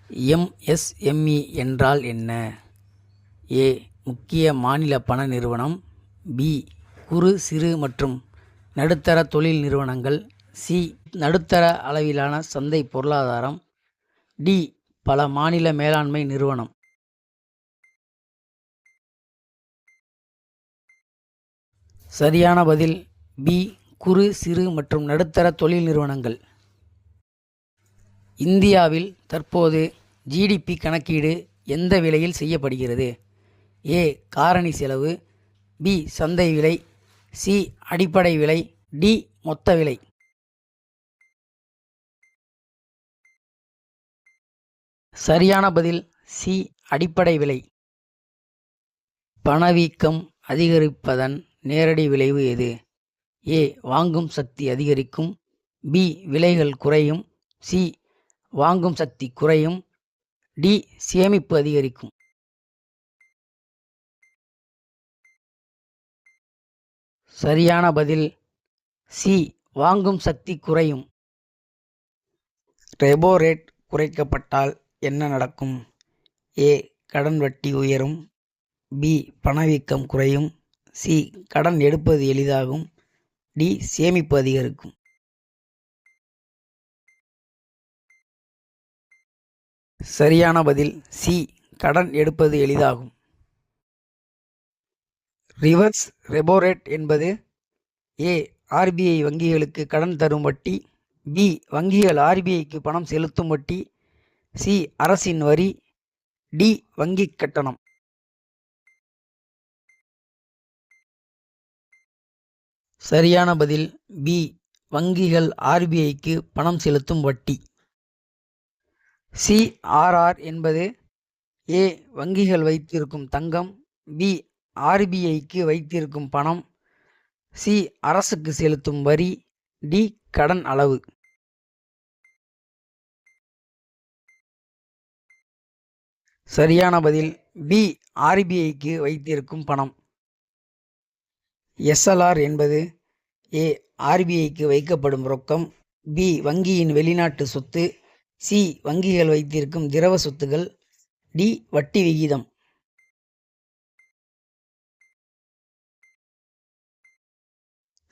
MSME என்றால் என்ன? ஏ. முக்கிய மாநில பண நிறுவனம். பி. குறு சிறு மற்றும் நடுத்தர தொழில் நிறுவனங்கள். சி. நடுத்தர அளவிலான சந்தை பொருளாதாரம். டி. பல மாநில மேலாண்மை நிறுவனம். சரியான பதில் பி. குறு சிறு மற்றும் நடுத்தர தொழில் நிறுவனங்கள். இந்தியாவில் தற்போது ஜிடிபி கணக்கீடு எந்த விலையில் செய்யப்படுகிறது? ஏ. காரணி செலவு. பி. சந்தை விலை. சி. அடிப்படை விலை. டி. மொத்த விலை. சரியான பதில் சி. அடிப்படை விலை. பணவீக்கம் அதிகரிப்பதன் நேரடி விளைவு எது? ஏ. வாங்கும் சக்தி அதிகரிக்கும். பி. விலைகள் குறையும். சி. வாங்கும் சக்தி குறையும். டி. சேமிப்பு அதிகரிக்கும். சரியான பதில் சி. வாங்கும் சக்தி குறையும். ரெபோ ரேட் குறைக்கப்பட்டால் என்ன நடக்கும்? ஏ. கடன் வட்டி உயரும். பி. பணவீக்கம் குறையும். சி. கடன் எடுப்பது எளிதாகும். டி. சேமிப்பு அதிகரிக்கும். சரியான பதில் சி. கடன் எடுப்பது எளிதாகும். ரிவர்ஸ் ரெபோ ரேட் என்பது ஏ. ஆர்பிஐ வங்கிகளுக்கு கடன் தரும் வட்டி. பி. வங்கிகள் ஆர்பிஐக்கு பணம் செலுத்தும் வட்டி. சி. அரசின் வரி. டி. வங்கி கட்டணம். சரியான பதில் பி. வங்கிகள் ஆர்பிஐக்கு பணம் செலுத்தும் வட்டி. சிஆர்ஆர் என்பது ஏ. வங்கிகள் வைத்திருக்கும் தங்கம். பி. ஆர்பிஐக்கு வைத்திருக்கும் பணம். சி. அரசுக்கு செலுத்தும் வரி. டி. கடன் அளவு. சரியான பதில் பி. ஆர்பிஐக்கு வைத்திருக்கும் பணம். எஸ்எல்ஆர் என்பது ஏ. ஆர்பிஐக்கு வைக்கப்படும் ரொக்கம். பி. வங்கியின் வெளிநாட்டு சொத்து. சி. வங்கிகள் வைத்திருக்கும் திரவ சொத்துகள். டி. வட்டி விகிதம்.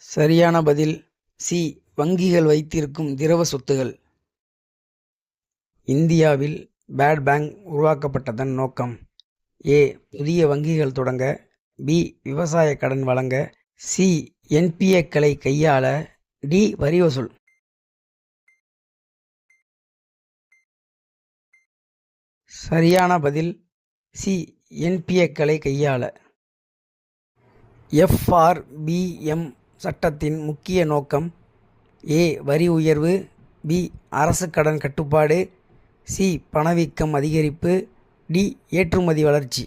சரியான பதில் சி. வங்கிகள் வைத்திருக்கும் திரவ சொத்துகள். இந்தியாவில் பேட் பேங்க் உருவாக்கப்பட்டதன் நோக்கம்? ஏ. புதிய வங்கிகள் தொடங்க. பி. விவசாய கடன் வழங்க. சி. என்பிஏக்களை கையாள. டி. வரி வசூல். சரியான பதில் சி. என்பிஏக்களை கையாள. எஃப்ஆர்பிஎம் சட்டத்தின் முக்கிய நோக்கம்? ஏ. வரி உயர்வு. பி. அரசு கடன் கட்டுப்பாடு. சி. பணவீக்கம் அதிகரிப்பு. டி. ஏற்றுமதி வளர்ச்சி.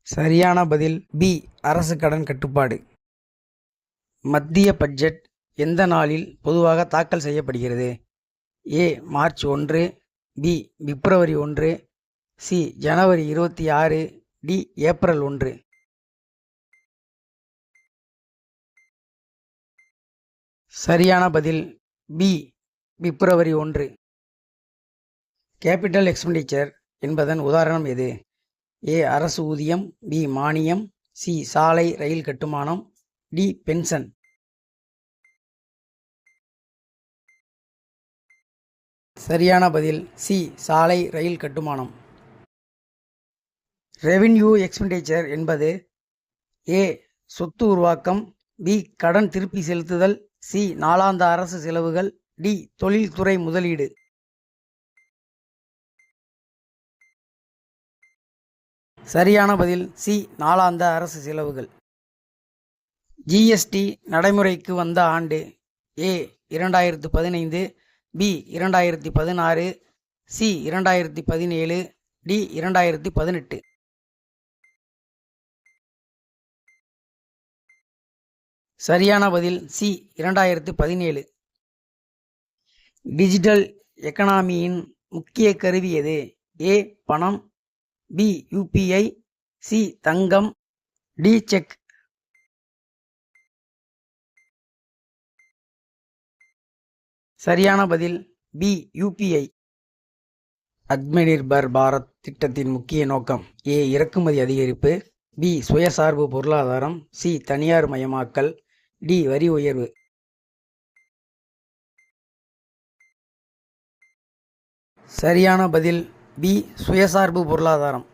சரியான பதில் பி. அரசு கடன் கட்டுப்பாடு. மத்திய பட்ஜெட் எந்த நாளில் பொதுவாக தாக்கல் செய்யப்படுகிறது? ஏ. மார்ச் 1. பி. பிப்ரவரி 1. சி. ஜனவரி 26. டி. ஏப்ரல் 1. சரியான பதில் பி. பிப்ரவரி 1. கேபிட்டல் எக்ஸ்பெண்டிச்சர் என்பதன் உதாரணம் எது? ஏ. அரசு ஊதியம். பி. மானியம். சி. சாலை ரயில் கட்டுமானம். டி. பென்ஷன். சரியான பதில் சி. சாலை ரயில் கட்டுமானம். ரெவின்யூ எக்ஸ்பெண்டிச்சர் என்பது ஏ. சொத்து உருவாக்கம். பி. கடன் திருப்பி செலுத்துதல். சி. நாளாந்த அரசு செலவுகள். டி. தொழில்துறை முதலீடு. சரியான பதில் சி. நாளாந்த அரசு செலவுகள். ஜிஎஸ்டி நடைமுறைக்கு வந்த ஆண்டு? ஏ. 2015. பி. 2016. சி. 2017. டி. 2018. சரியான பதில் சி. 2017. டிஜிட்டல் எக்கனாமியின் முக்கிய கருவி எது? ஏ. பணம். பி. யுபிஐ. சி. தங்கம். டி. செக். சரியான பதில் பி யூபிஐ. ஆத்மநிர்பர் பாரத் திட்டத்தின் முக்கிய நோக்கம் ஏ இறக்குமதி அதிகரிப்பு, பி சுயசார்பு பொருளாதாரம், சி தனியார் மயமாக்கல், டி வரி உயர்வு. சரியான பதில் பி சுயசார்பு பொருளாதாரம்.